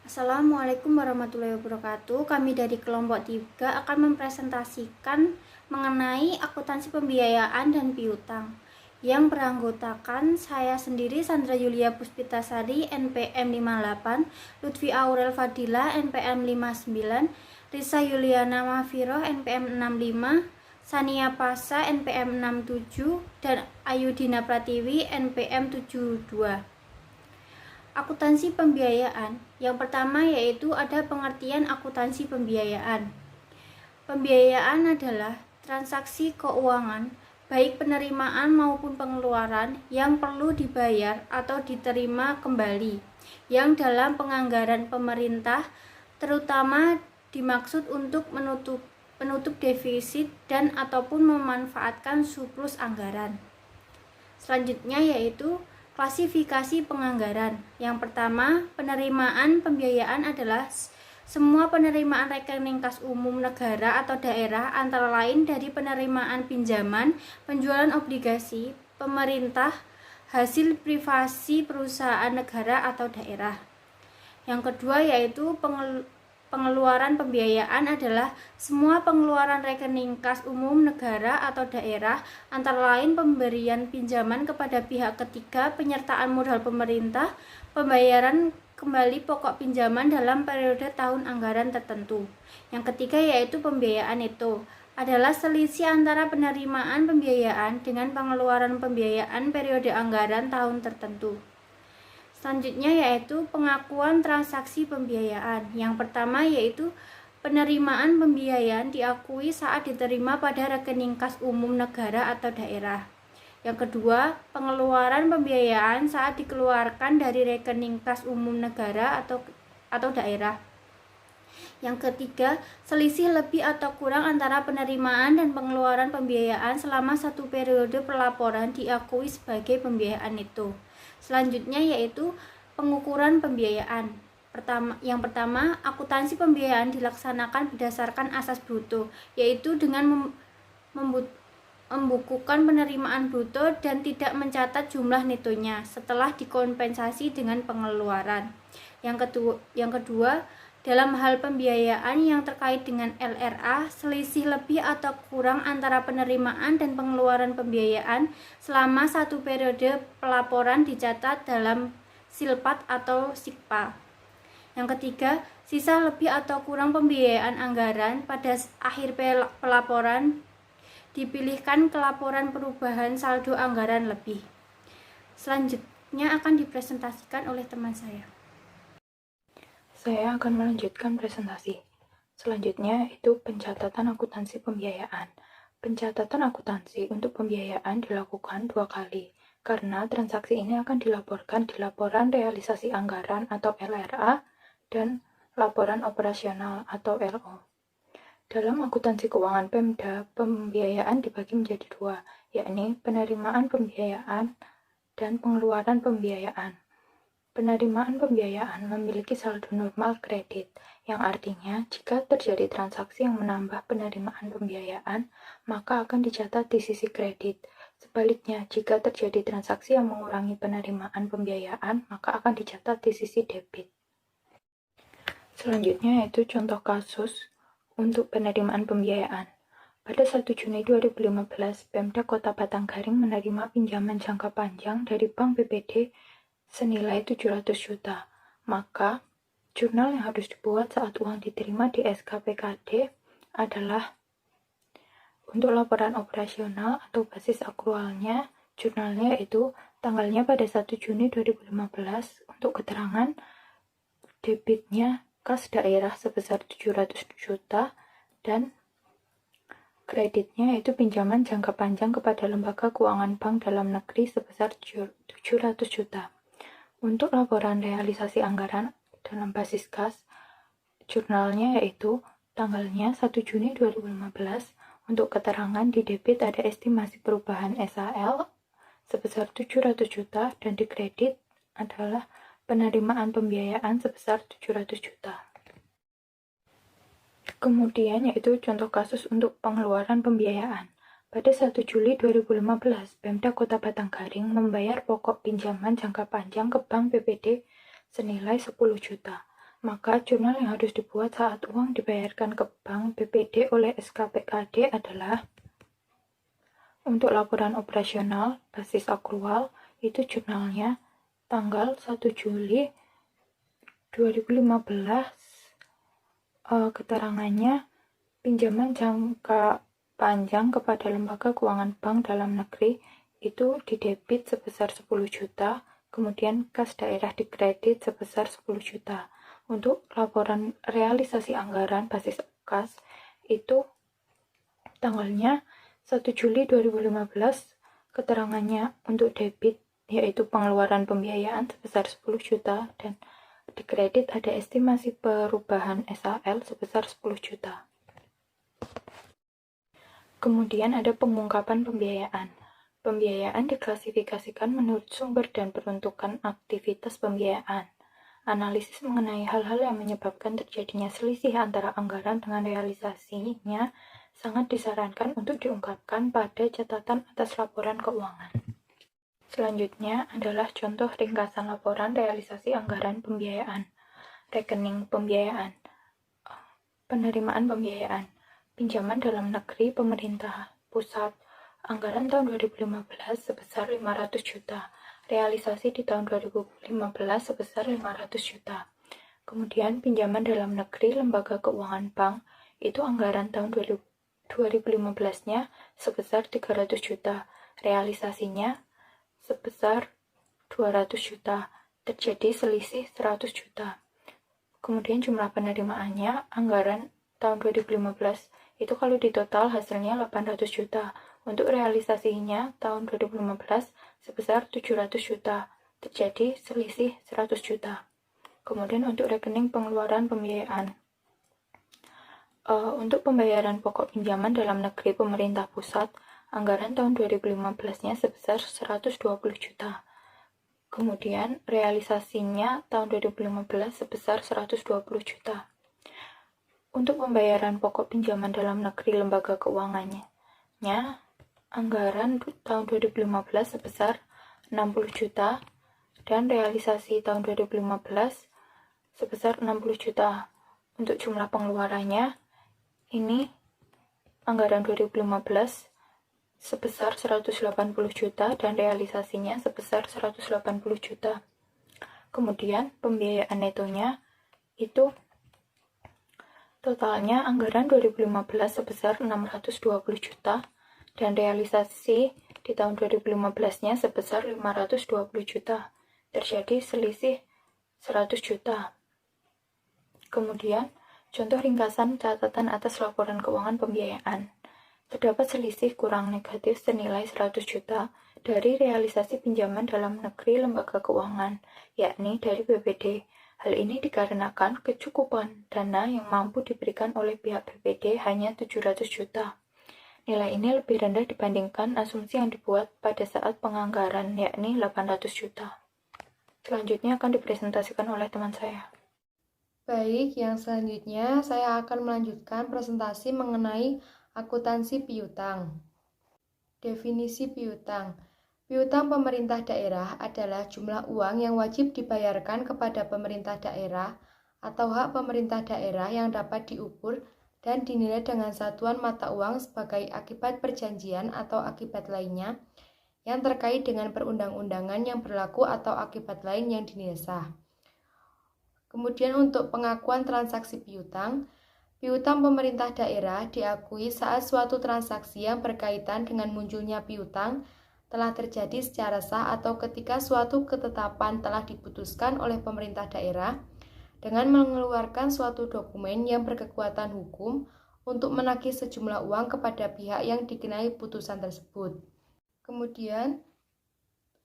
Assalamualaikum warahmatullahi wabarakatuh. Kami dari kelompok 3 akan mempresentasikan mengenai akuntansi pembiayaan dan piutang yang beranggotakan saya sendiri Sandra Yulia Puspitasari NPM 58, Lutfi Aurel Fadila NPM 59, Risa Yuliana Mafiroh NPM 65, Sania Pasa NPM 67, dan Ayudina Pratiwi NPM 72. Akuntansi pembiayaan. Yang pertama yaitu ada pengertian akuntansi pembiayaan. Pembiayaan adalah transaksi keuangan, baik penerimaan maupun pengeluaran yang perlu dibayar atau diterima kembali, yang dalam penganggaran pemerintah terutama dimaksud untuk menutup defisit dan ataupun memanfaatkan surplus anggaran. Selanjutnya yaitu klasifikasi penganggaran. Yang pertama, penerimaan pembiayaan adalah semua penerimaan rekening kas umum negara atau daerah, antara lain dari penerimaan pinjaman, penjualan obligasi, pemerintah, hasil privasi perusahaan negara atau daerah. Yang kedua yaitu pengeluaran pembiayaan adalah semua pengeluaran rekening kas umum negara atau daerah, antara lain pemberian pinjaman kepada pihak ketiga, penyertaan modal pemerintah, pembayaran kembali pokok pinjaman dalam periode tahun anggaran tertentu. Yang ketiga yaitu pembiayaan neto adalah selisih antara penerimaan pembiayaan dengan pengeluaran pembiayaan periode anggaran tahun tertentu. Selanjutnya yaitu pengakuan transaksi pembiayaan. Yang pertama yaitu penerimaan pembiayaan diakui saat diterima pada rekening kas umum negara atau daerah. Yang kedua, pengeluaran pembiayaan saat dikeluarkan dari rekening kas umum negara atau daerah. Yang ketiga, selisih lebih atau kurang antara penerimaan dan pengeluaran pembiayaan selama satu periode pelaporan diakui sebagai pembiayaan neto. Selanjutnya yaitu pengukuran pembiayaan. Yang pertama, akuntansi pembiayaan dilaksanakan berdasarkan asas bruto, yaitu dengan membukukan penerimaan bruto dan tidak mencatat jumlah netonya setelah dikompensasi dengan pengeluaran. Yang kedua, dalam hal pembiayaan yang terkait dengan LRA, selisih lebih atau kurang antara penerimaan dan pengeluaran pembiayaan selama satu periode pelaporan dicatat dalam silpat atau sikpa. Yang ketiga, sisa lebih atau kurang pembiayaan anggaran pada akhir pelaporan dipilihkan ke laporan perubahan saldo anggaran lebih. Selanjutnya akan dipresentasikan oleh teman saya. Saya akan melanjutkan presentasi. Selanjutnya itu pencatatan akuntansi pembiayaan. Pencatatan akuntansi untuk pembiayaan dilakukan 2 kali, karena transaksi ini akan dilaporkan di laporan realisasi anggaran atau LRA dan laporan operasional atau LO. Dalam akuntansi keuangan Pemda, pembiayaan dibagi menjadi 2, yakni penerimaan pembiayaan dan pengeluaran pembiayaan. Penerimaan pembiayaan memiliki saldo normal kredit, yang artinya jika terjadi transaksi yang menambah penerimaan pembiayaan, maka akan dicatat di sisi kredit. Sebaliknya, jika terjadi transaksi yang mengurangi penerimaan pembiayaan, maka akan dicatat di sisi debit. Selanjutnya yaitu contoh kasus untuk penerimaan pembiayaan. Pada 1 Juni 2015, Pemda Kota Batanggaring menerima pinjaman jangka panjang dari Bank BPD senilai 700 juta. Maka, jurnal yang harus dibuat saat uang diterima di SKPKD adalah untuk laporan operasional atau basis akrualnya, jurnalnya yaitu tanggalnya pada 1 Juni 2015 untuk keterangan debitnya kas daerah sebesar 700 juta dan kreditnya yaitu pinjaman jangka panjang kepada lembaga keuangan bank dalam negeri sebesar 700 juta. Untuk laporan realisasi anggaran dalam basis kas, jurnalnya yaitu tanggalnya 1 Juni 2015 untuk keterangan di debit ada estimasi perubahan SAL sebesar 700 juta dan di kredit adalah penerimaan pembiayaan sebesar 700 juta. Kemudian yaitu contoh kasus untuk pengeluaran pembiayaan. Pada 1 Juli 2015, Pemda Kota Batanggaring membayar pokok pinjaman jangka panjang ke Bank BPD senilai 10 juta. Maka jurnal yang harus dibuat saat uang dibayarkan ke bank BPD oleh SKPKD adalah untuk laporan operasional basis akrual, itu jurnalnya tanggal 1 Juli 2015, keterangannya pinjaman jangka panjang kepada lembaga keuangan bank dalam negeri itu didebit sebesar 10 juta, kemudian kas daerah dikredit sebesar 10 juta. Untuk laporan realisasi anggaran basis kas itu tanggalnya 1 Juli 2015, keterangannya untuk debit yaitu pengeluaran pembiayaan sebesar 10 juta dan dikredit ada estimasi perubahan SAL sebesar 10 juta. Kemudian ada pengungkapan pembiayaan. Pembiayaan diklasifikasikan menurut sumber dan peruntukan aktivitas pembiayaan. Analisis mengenai hal-hal yang menyebabkan terjadinya selisih antara anggaran dengan realisasinya sangat disarankan untuk diungkapkan pada catatan atas laporan keuangan. Selanjutnya adalah contoh ringkasan laporan realisasi anggaran pembiayaan. Rekening pembiayaan, penerimaan pembiayaan, pinjaman dalam negeri pemerintah pusat, anggaran tahun 2015 sebesar 500 juta, realisasi di tahun 2015 sebesar 500 juta. Kemudian pinjaman dalam negeri lembaga keuangan bank, itu anggaran tahun 2015-nya sebesar 300 juta, realisasinya sebesar 200 juta, terjadi selisih 100 juta. Kemudian jumlah penerimaannya, anggaran tahun 2015 itu kalau ditotal hasilnya 800 juta. Untuk realisasinya tahun 2015 sebesar 700 juta, terjadi selisih 100 juta. Kemudian untuk rekening pengeluaran pembiayaan, untuk pembayaran pokok pinjaman dalam negeri pemerintah pusat, anggaran tahun 2015-nya sebesar 120 juta. Kemudian realisasinya tahun 2015 sebesar 120 juta. Untuk pembayaran pokok pinjaman dalam negeri lembaga keuangannya, anggaran tahun 2015 sebesar 60 juta dan realisasi tahun 2015 sebesar 60 juta. Untuk jumlah pengeluarannya, ini anggaran 2015 sebesar 180 juta dan realisasinya sebesar 180 juta. Kemudian pembiayaan netonya itu totalnya anggaran 2015 sebesar 620 juta dan realisasi di tahun 2015-nya sebesar 520 juta. Terjadi selisih 100 juta. Kemudian contoh ringkasan catatan atas laporan keuangan pembiayaan. Terdapat selisih kurang negatif senilai 100 juta dari realisasi pinjaman dalam negeri lembaga keuangan, yakni dari BPD. Hal ini dikarenakan kecukupan dana yang mampu diberikan oleh pihak BPD hanya 700 juta. Nilai ini lebih rendah dibandingkan asumsi yang dibuat pada saat penganggaran, yakni 800 juta. Selanjutnya akan dipresentasikan oleh teman saya. Baik, yang selanjutnya saya akan melanjutkan presentasi mengenai akuntansi piutang. Definisi piutang. Piutang pemerintah daerah adalah jumlah uang yang wajib dibayarkan kepada pemerintah daerah atau hak pemerintah daerah yang dapat diukur dan dinilai dengan satuan mata uang sebagai akibat perjanjian atau akibat lainnya yang terkait dengan perundang-undangan yang berlaku atau akibat lain yang dinilai sah. Kemudian untuk pengakuan transaksi piutang, piutang pemerintah daerah diakui saat suatu transaksi yang berkaitan dengan munculnya piutang telah terjadi secara sah atau ketika suatu ketetapan telah diputuskan oleh pemerintah daerah dengan mengeluarkan suatu dokumen yang berkekuatan hukum untuk menagih sejumlah uang kepada pihak yang dikenai putusan tersebut. Kemudian,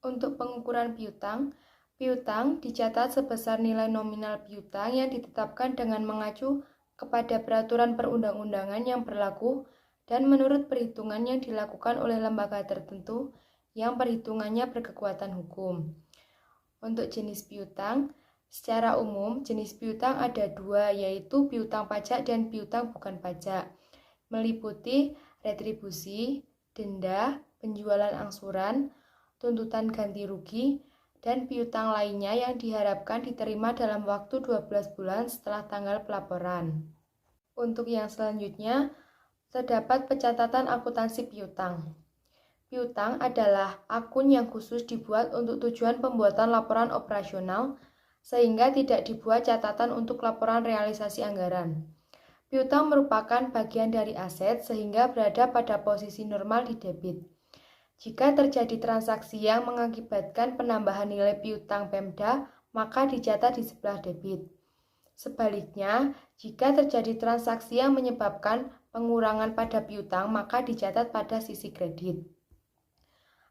untuk pengukuran piutang, piutang dicatat sebesar nilai nominal piutang yang ditetapkan dengan mengacu kepada peraturan perundang-undangan yang berlaku dan menurut perhitungan yang dilakukan oleh lembaga tertentu yang perhitungannya berkekuatan hukum. Untuk jenis piutang, secara umum jenis piutang ada dua, yaitu piutang pajak dan piutang bukan pajak, meliputi retribusi, denda, penjualan angsuran, tuntutan ganti rugi, dan piutang lainnya yang diharapkan diterima dalam waktu 12 bulan setelah tanggal pelaporan. Untuk yang selanjutnya, terdapat pencatatan akuntansi piutang. Piutang adalah akun yang khusus dibuat untuk tujuan pembuatan laporan operasional, sehingga tidak dibuat catatan untuk laporan realisasi anggaran. Piutang merupakan bagian dari aset sehingga berada pada posisi normal di debit. Jika terjadi transaksi yang mengakibatkan penambahan nilai piutang Pemda, maka dicatat di sebelah debit. Sebaliknya, jika terjadi transaksi yang menyebabkan pengurangan pada piutang, maka dicatat pada sisi kredit.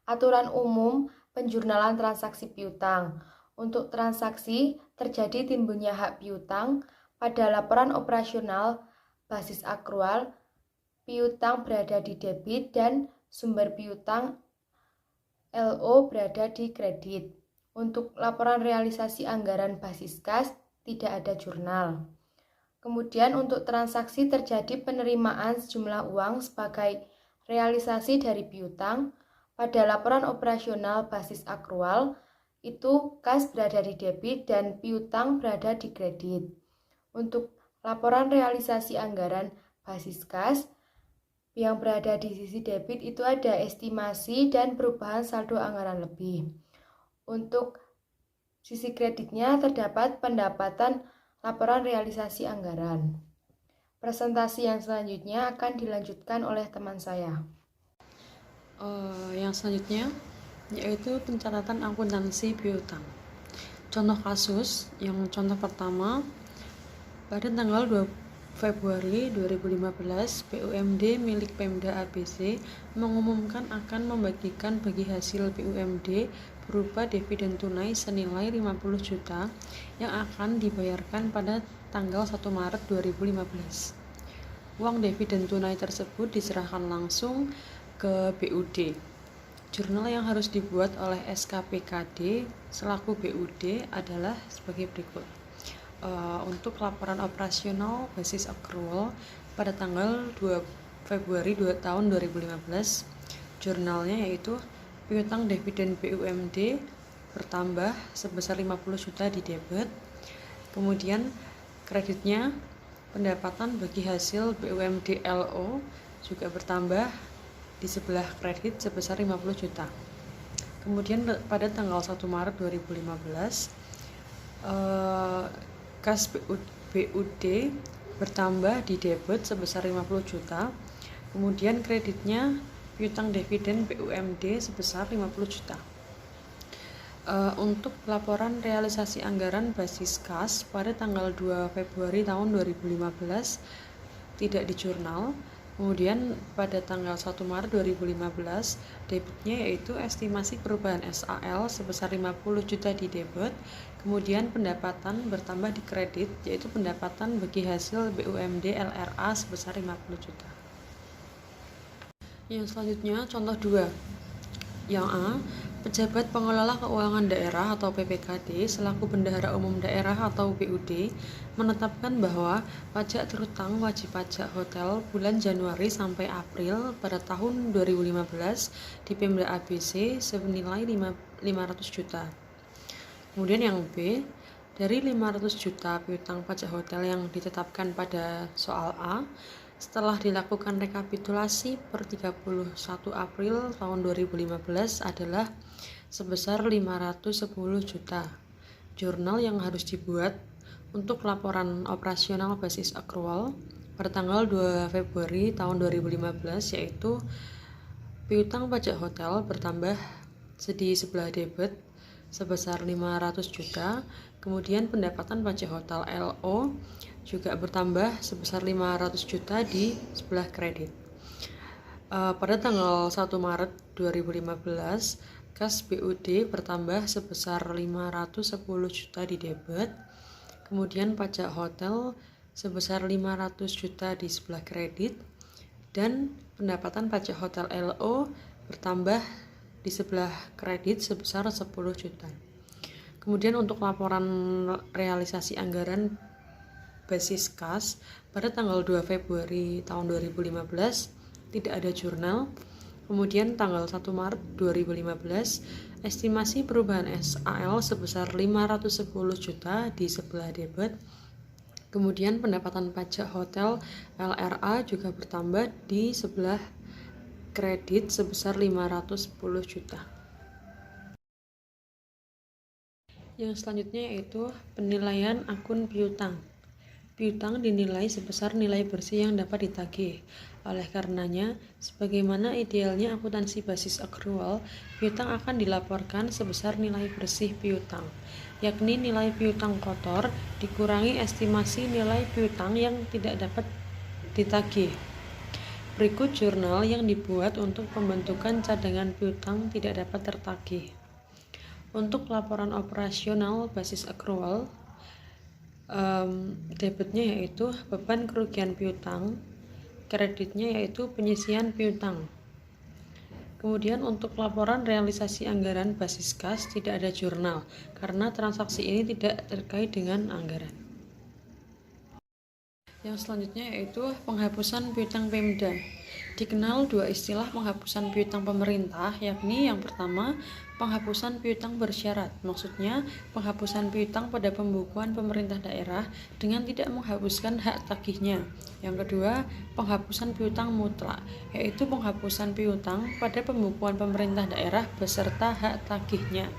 Aturan umum penjurnalan transaksi piutang. Untuk transaksi terjadi timbulnya hak piutang pada laporan operasional basis akrual, piutang berada di debit dan sumber piutang LO berada di kredit. Untuk laporan realisasi anggaran basis kas tidak ada jurnal. Kemudian untuk transaksi terjadi penerimaan sejumlah uang sebagai realisasi dari piutang, pada laporan operasional basis akrual itu kas berada di debit dan piutang berada di kredit. Untuk laporan realisasi anggaran basis kas yang berada di sisi debit itu ada estimasi dan perubahan saldo anggaran lebih. Untuk sisi kreditnya terdapat pendapatan laporan realisasi anggaran. Presentasi yang selanjutnya akan dilanjutkan oleh teman saya. Yang selanjutnya yaitu pencatatan akuntansi piutang. Contoh kasus, yang contoh pertama, pada tanggal 2 Februari 2015, BUMD milik Pemda ABC mengumumkan akan membagikan bagi hasil BUMD berupa dividen tunai senilai 50 juta yang akan dibayarkan pada tanggal 1 Maret 2015. Uang dividen tunai tersebut diserahkan langsung ke BUD. Jurnal yang harus dibuat oleh SKPKD selaku BUD adalah sebagai berikut. Untuk laporan operasional basis accrual pada tanggal 2 Februari tahun 2015, jurnalnya yaitu piutang dividen BUMD bertambah sebesar 50 juta di debit. Kemudian kreditnya pendapatan bagi hasil BUMD LO juga bertambah di sebelah kredit sebesar 50 juta. Kemudian pada tanggal 1 Maret 2015, kas BUD bertambah di debit sebesar 50 juta. Kemudian kreditnya piutang dividen BUMD sebesar 50 juta. Untuk laporan realisasi anggaran basis kas pada tanggal 2 Februari tahun 2015 tidak di jurnal. Kemudian pada tanggal 1 Maret 2015, debitnya yaitu estimasi perubahan SAL sebesar 50 juta di debit, kemudian pendapatan bertambah di kredit, yaitu pendapatan bagi hasil BUMD LRA sebesar 50 juta. Yang selanjutnya, contoh 2. Yang A, pejabat pengelola keuangan daerah atau PPKD selaku bendahara umum daerah atau BUD menetapkan bahwa pajak terutang wajib pajak hotel bulan Januari sampai April pada tahun 2015 di Pemda ABC senilai 500 juta. Kemudian yang B, dari 500 juta piutang pajak hotel yang ditetapkan pada soal A, setelah dilakukan rekapitulasi per 31 April tahun 2015 adalah sebesar 510 juta. Jurnal yang harus dibuat untuk laporan operasional basis accrual pada tanggal 2 Februari tahun 2015 yaitu piutang pajak hotel bertambah di sebelah debit sebesar 500 juta, kemudian pendapatan pajak hotel LO juga bertambah sebesar 500 juta di sebelah kredit. Pada tanggal 1 Maret 2015, kas BUD bertambah sebesar 510 juta di debit, kemudian pajak hotel sebesar 500 juta di sebelah kredit, dan pendapatan pajak hotel LO bertambah di sebelah kredit sebesar 10 juta. Kemudian untuk laporan realisasi anggaran basis kas pada tanggal 2 Februari tahun 2015 tidak ada jurnal. Kemudian tanggal 1 Maret 2015, estimasi perubahan SAL sebesar 510 juta di sebelah debit. Kemudian pendapatan pajak hotel LRA juga bertambah di sebelah kredit sebesar 510 juta. Yang selanjutnya yaitu penilaian akun piutang. Piutang dinilai sebesar nilai bersih yang dapat ditagih. Oleh karenanya, sebagaimana idealnya akuntansi basis accrual, piutang akan dilaporkan sebesar nilai bersih piutang, yakni nilai piutang kotor dikurangi estimasi nilai piutang yang tidak dapat ditagih. Berikut jurnal yang dibuat untuk pembentukan cadangan piutang tidak dapat tertagih. Untuk laporan operasional basis accrual, debitnya yaitu beban kerugian piutang, kreditnya yaitu penyisian piutang. Kemudian untuk laporan realisasi anggaran basis kas tidak ada jurnal karena transaksi ini tidak terkait dengan anggaran. Yang selanjutnya yaitu penghapusan piutang Pemda. Dikenal dua istilah penghapusan piutang pemerintah, yakni yang pertama penghapusan piutang bersyarat, maksudnya penghapusan piutang pada pembukuan pemerintah daerah dengan tidak menghapuskan hak tagihnya. Yang kedua, penghapusan piutang mutlak, yaitu penghapusan piutang pada pembukuan pemerintah daerah beserta hak tagihnya.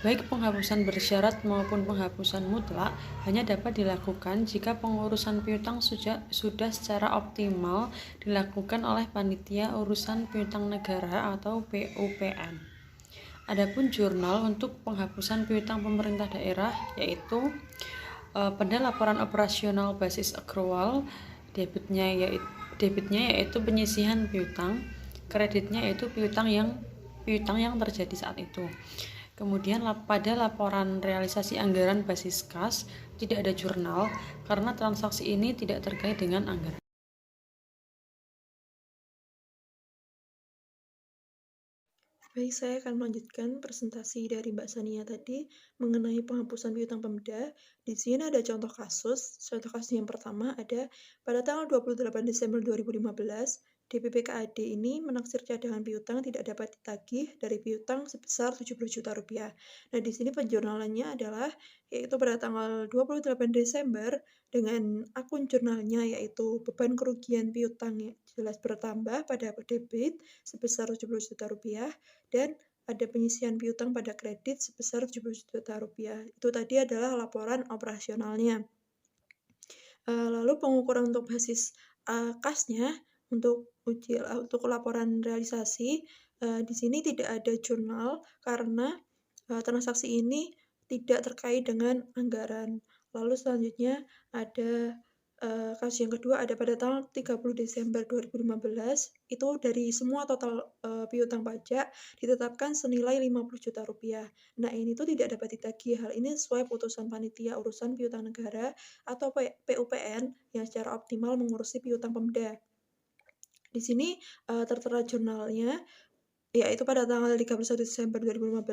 Baik penghapusan bersyarat maupun penghapusan mutlak hanya dapat dilakukan jika pengurusan piutang sudah secara optimal dilakukan oleh Panitia Urusan Piutang Negara atau PUPN. Adapun jurnal untuk penghapusan piutang pemerintah daerah yaitu pada laporan operasional basis accrual, debitnya yaitu penyisihan piutang, kreditnya yaitu piutang yang terjadi saat itu. Kemudian pada laporan realisasi anggaran basis kas tidak ada jurnal karena transaksi ini tidak terkait dengan anggaran. Baik, saya akan melanjutkan presentasi dari Mbak Sania tadi mengenai penghapusan piutang Pemda. Di sini ada contoh kasus. Contoh kasus yang pertama ada pada tanggal 28 Desember 2015, DPPKAD ini menaksir cadangan piutang tidak dapat ditagih dari piutang sebesar 70 juta rupiah. Nah, di sini penjurnalannya adalah yaitu pada tanggal 28 Desember dengan akun jurnalnya yaitu beban kerugian piutang jelas bertambah pada debit sebesar 70 juta rupiah dan ada penyisian piutang pada kredit sebesar 70 juta rupiah. Itu tadi adalah laporan operasionalnya. Lalu pengukuran untuk basis kasnya untuk laporan realisasi di sini tidak ada jurnal karena transaksi ini tidak terkait dengan anggaran. Lalu selanjutnya ada kasus yang kedua ada pada tanggal 30 Desember 2015 itu dari semua total piutang pajak ditetapkan senilai 50 juta rupiah. Nah, ini tuh tidak dapat ditagih. Hal ini sesuai putusan Panitia Urusan Piutang Negara atau PUPN yang secara optimal mengurusi piutang Pemda. Di sini tertera jurnalnya yaitu pada tanggal 31 Desember 2015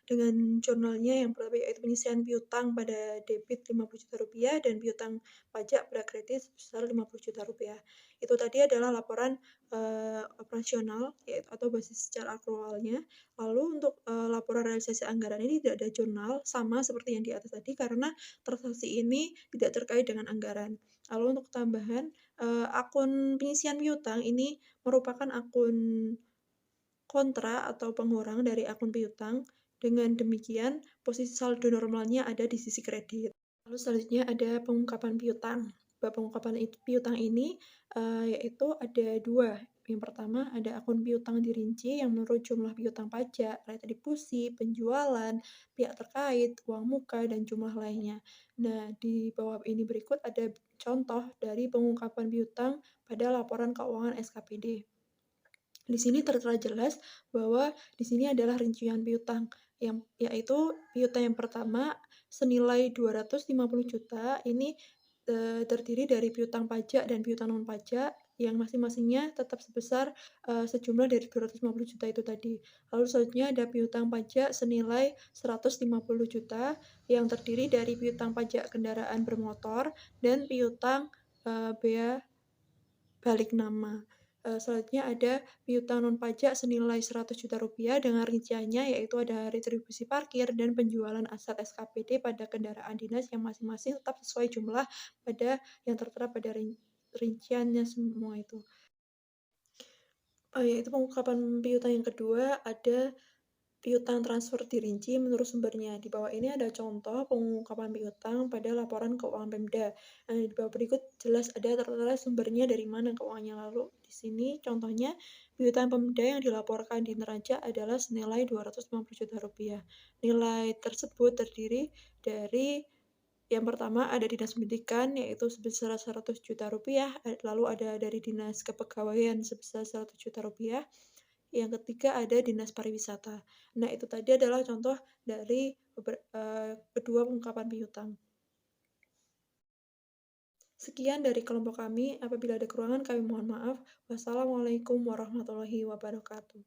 dengan jurnalnya yang pertama yaitu penyisian piutang pada debit 50 juta rupiah dan piutang pajak pada kredit sebesar 50 juta rupiah. Itu tadi adalah laporan operasional yaitu atau basis secara akrualnya. Lalu untuk laporan realisasi anggaran ini tidak ada jurnal sama seperti yang di atas tadi karena transaksi ini tidak terkait dengan anggaran. Lalu untuk tambahan akun penyisian piutang ini merupakan akun kontra atau pengurang dari akun piutang. Dengan demikian, posisi saldo normalnya ada di sisi kredit. Lalu selanjutnya ada pengungkapan piutang. Pengungkapan piutang ini yaitu ada dua. Yang pertama ada akun piutang dirinci yang menurut jumlah piutang pajak, retribusi, penjualan, pihak terkait, uang muka, dan jumlah lainnya. Nah, di bawah ini berikut ada contoh dari pengungkapan piutang pada laporan keuangan SKPD. Di sini tertera jelas bahwa di sini adalah rincian piutang yaitu piutang yang pertama senilai 250 juta ini terdiri dari piutang pajak dan piutang non pajak yang masing-masingnya tetap sebesar sejumlah dari 250 juta itu tadi. Lalu selanjutnya ada piutang pajak senilai 150 juta yang terdiri dari piutang pajak kendaraan bermotor dan piutang bea balik nama. Selanjutnya ada piutang non-pajak senilai Rp100 juta dengan rinciannya, yaitu ada retribusi parkir dan penjualan aset SKPD pada kendaraan dinas yang masing-masing tetap sesuai jumlah yang tertera pada rinciannya semua itu. Yaitu pengungkapan piutang yang kedua ada piutang transfer dirinci menurut sumbernya. Di bawah ini ada contoh pengungkapan piutang pada laporan keuangan Pemda. Di bawah berikut jelas ada tertera sumbernya dari mana keuangannya. Lalu di sini contohnya piutang Pemda yang dilaporkan di neraca adalah senilai Rp250 juta. Nilai tersebut terdiri dari yang pertama ada Dinas Pendidikan yaitu sebesar Rp100 juta, lalu ada dari Dinas Kepegawaian sebesar Rp100 juta. Yang ketiga ada Dinas Pariwisata. Nah, itu tadi adalah contoh dari kedua pengungkapan piutang. Sekian dari kelompok kami. Apabila ada kekurangan, kami mohon maaf. Wassalamualaikum warahmatullahi wabarakatuh.